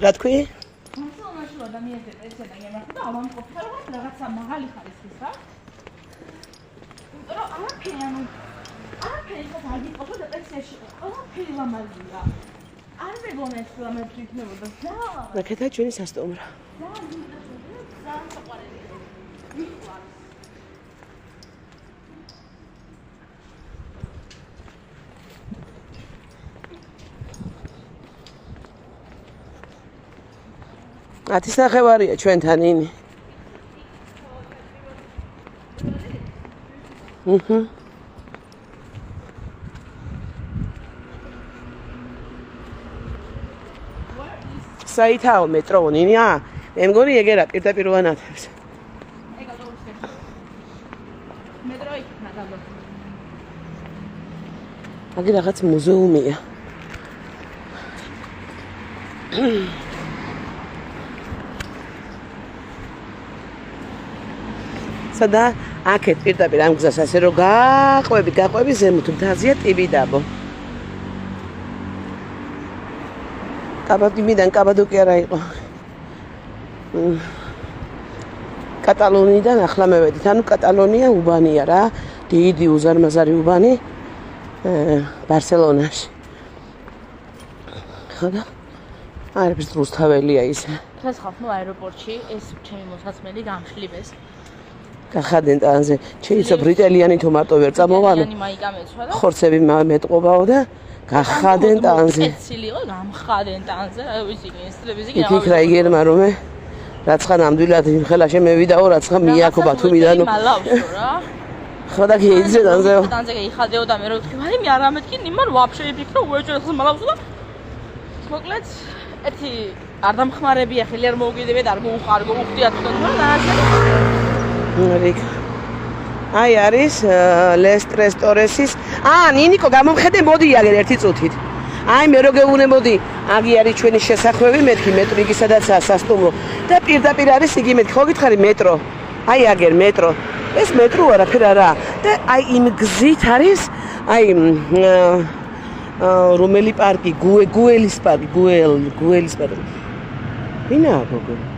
რა თქვი? ბარსელონაში ვარ და მიეძებ ესე და იმართო და ამან ყოფილა რომ რაღაცა მაღალი ხარისხის რა. იმიტომ რომ არაფერი არაფერი ხო აგიყოფა და პენსიაში ყველაფერი ლამაზია. არ მეგონა ეს ლამაზი იქნებოდა ძალიან. ნახეთა ჩვენი სასტუმრო. ძალიან საყვარელია. მიყვარს. ათის ნახევარია ჩვენთან ინი. საითაო მეტრო ნინი? მე მგონი ეგერა პირდაპირ ვანათებს. ეგა როგორ შეიძლება? მეტრო იქნა დაბა. აგი რაღაც მუზეუმია. სადა აქეთ პირდაპირ ამ გზას ასე რომ გაყვები ზემოთ მთაზია ტიბიდაბო. კაბადიმიდან კაბადოკია რა იყო. კატალონიიდან ახლა მევედით. ანუ კატალონია უბანია რა. დიდი უზარმაზარი უბანი ბარსელონაში. ხოდა არის რუსთაველია ისე. დღეს ხალხო აეროპორტში ეს ჩემი მოსაცმელი გამშლიბეს. გახადენ ტანზე. შეიძლება ბრიტელიანი თუ მარტო ვერ წამოვალო. ბრიტელიანი მაიკა მეცვა და ხორცები მეტყობაო და გახადენ ტანზე. ეცილი იყო გამხადენ ტანზე, რა ვიცი, ინსტრუმენტები კი იქ რა იგერმა რომ რაცხა ნამდვილად იმხელა შემევიდაო, რაცხა მიაქო ბათუმიდანო. მალავსო რა. ხოდა კი ეძე ტანზე. ტანზე იხადეო და მე რო ვთქვი, ვაი მე არ ამეთქი, ნიმარ ვაფშე ვიფიქრო, უეჭვეს მალავსო და მოკლედ ეთი არ დამხმარებია ხელი არ მოუგიდებიათ, არ მოუხარგო, უხდიათ თქო და რიგ. აი არის ლესტრეს ტორესის. ნინიკო გამომხედე მოდი აგერ ერთი წუთით. აი მე რო გეუბნებოდი, აგი არის ჩვენი შესახვევი მეთქი მეტრო იგი სადაცაა სასტუმრო და პირდაპირ არის იგი მეთქი. ხო გითხარი მეტრო. აი აგერ მეტრო. ეს მეტრო არაფერ არაა. და აი იმ გზით არის აი რომელი პარკი? გუელის პარკი, გუელის პარკი. ვინაა გოგო?